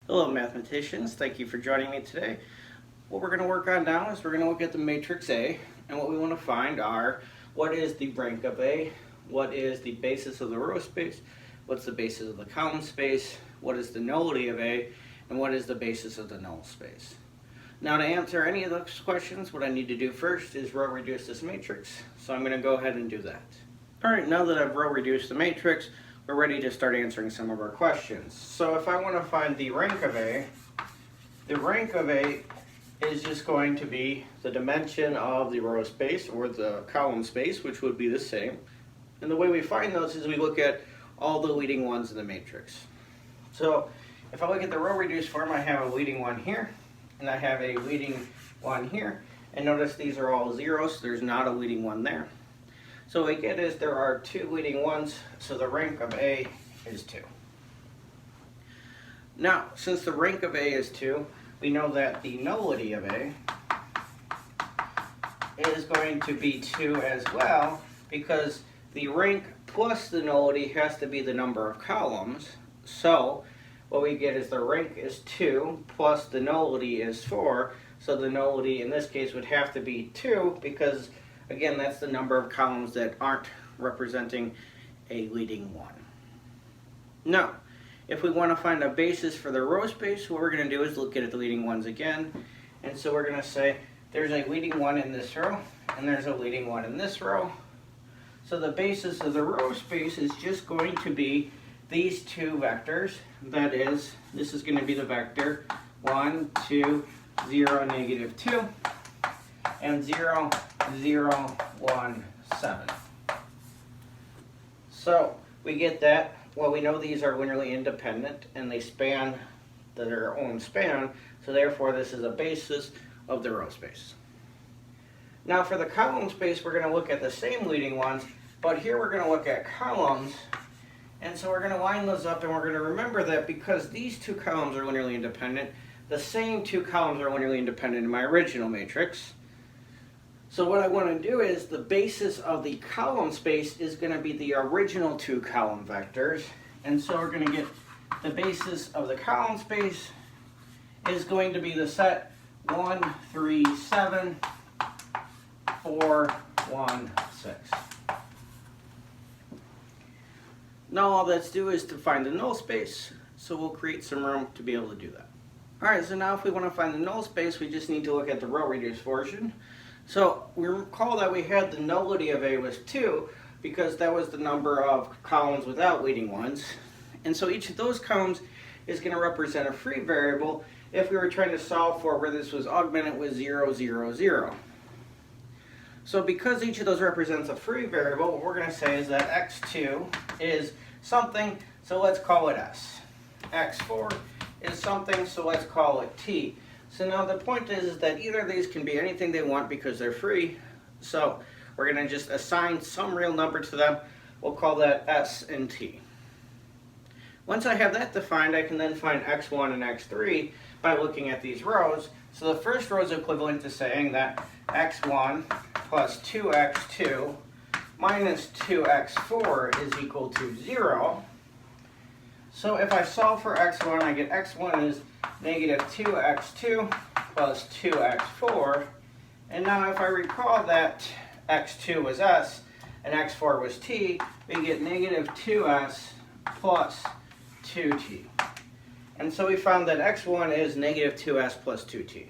Hello mathematicians, thank you for joining me today. What we're going to work on now is we're going to look at the matrix A, and what we want to find are what is the rank of A, what is the basis of the row space, what's the basis of the column space, what is the nullity of A, and what is the basis of the null space. Now to answer any of those questions, what I need to do first is row reduce this matrix, so I'm going to go ahead and do that. Alright, now that I've row reduced the matrix, we're ready to start answering some of our questions. So if I want to find the rank of A, the rank of A is just going to be the dimension of the row space or the column space, which would be the same. And the way we find those is we look at all the leading ones in the matrix. So if I look at the row reduced form, I have a leading one here, and I have a leading one here. And notice these are all zeros, so there's not a leading one there. So what we get is there are two leading ones, so the rank of A is 2. Now, since the rank of A is 2, we know that the nullity of A is going to be 2 as well, because the rank plus the nullity has to be the number of columns. So what we get is the rank is 2 plus the nullity is 4, so the nullity in this case would have to be 2 because again, that's the number of columns that aren't representing a leading one. Now, if we want to find a basis for the row space, what we're going to do is look at the leading ones again. And so we're going to say there's a leading one in this row, and there's a leading one in this row. So the basis of the row space is just going to be these two vectors. That is, this is going to be the vector 1, 2, 0, negative 2, and 0, 0, 1, 7. So we get that, well, we know these are linearly independent and they span their own span, so therefore this is a basis of the row space. Now for the column space, we're going to look at the same leading ones, but here we're going to look at columns, and so we're going to line those up, and we're going to remember that because these two columns are linearly independent, the same two columns are linearly independent in my original matrix. So what I want to do is the basis of the column space is going to be the original two column vectors. And so we're going to get the basis of the column space is going to be the set 1, 3, 7, 4, 1, 6. Now all that's due is to find the null space. So we'll create some room to be able to do that. Alright, so now if we want to find the null space, we just need to look at the row reduced version. So we recall that we had the nullity of A was 2 because that was the number of columns without leading ones. And so each of those columns is going to represent a free variable if we were trying to solve for where this was augmented with 0, 0, 0. So because each of those represents a free variable, what we're going to say is that x2 is something, so let's call it s. x4 is something, so let's call it t. So now the point is that either of these can be anything they want because they're free. So we're going to just assign some real number to them. We'll call that s and t. Once I have that defined, I can then find x1 and x3 by looking at these rows. So the first row is equivalent to saying that x1 plus 2x2 minus 2x4 is equal to 0. So if I solve for x1, I get x1 is negative 2x2 plus 2x4. And now if I recall that x2 was s and x4 was t, we get negative 2s plus 2t. And so we found that x1 is negative 2s plus 2t.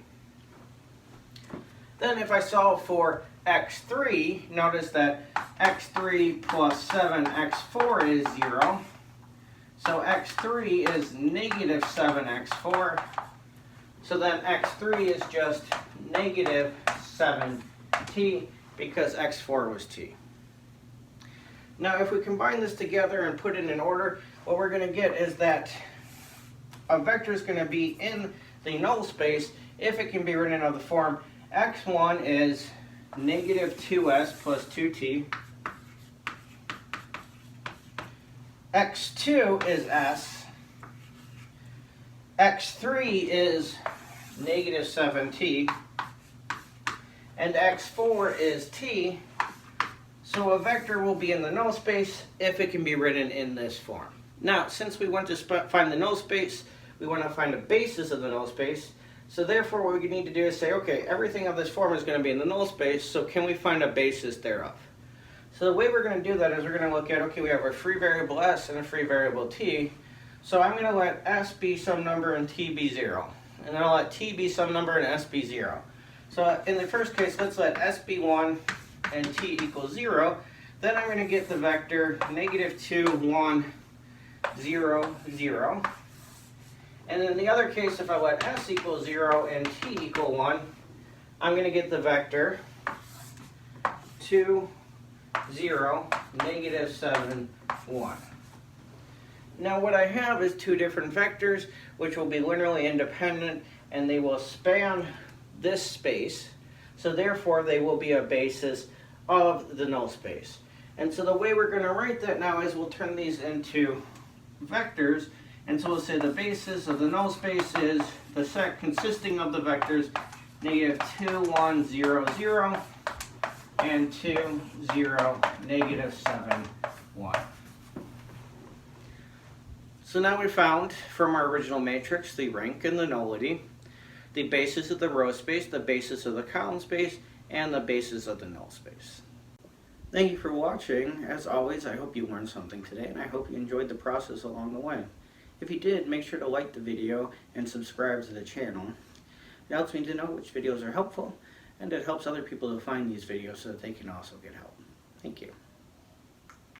Then if I solve for x3, notice that x3 plus 7x4 is 0. So x3 is negative 7x4. So then x3 is just negative 7t because x4 was t. Now if we combine this together and put it in order, what we're going to get is that a vector is going to be in the null space if it can be written in the form x1 is negative 2s plus 2t. x2 is s, x3 is negative 7t, and x4 is t, so a vector will be in the null space if it can be written in this form. Now, since we want to find the null space, we want to find a basis of the null space. So therefore what we need to do is say, okay, everything of this form is going to be in the null space, so can we find a basis thereof? So the way we're going to do that is we're going to look at, okay, we have a free variable s and a free variable t. So I'm going to let s be some number and t be 0. And then I'll let t be some number and s be 0. So in the first case, let's let s be 1 and t equals 0. Then I'm going to get the vector -2, 1, 0, 0. And in the other case, if I let s equal 0 and t equal 1, I'm going to get the vector 2, 0, -7, 1. Now what I have is two different vectors which will be linearly independent, and they will span this space, so therefore they will be a basis of the null space. And so the way we're going to write that now is we'll turn these into vectors, and so we'll say the basis of the null space is the set consisting of the vectors -2, 1, 0, 0 and 2, 0, -7, 1. So now we found from our original matrix the rank and the nullity, the basis of the row space, the basis of the column space, and the basis of the null space. Thank you for watching. As always, I hope you learned something today, and I hope you enjoyed the process along the way. If you did, make sure to like the video and subscribe to the channel. It helps me to know which videos are helpful, and it helps other people to find these videos so that they can also get help. Thank you.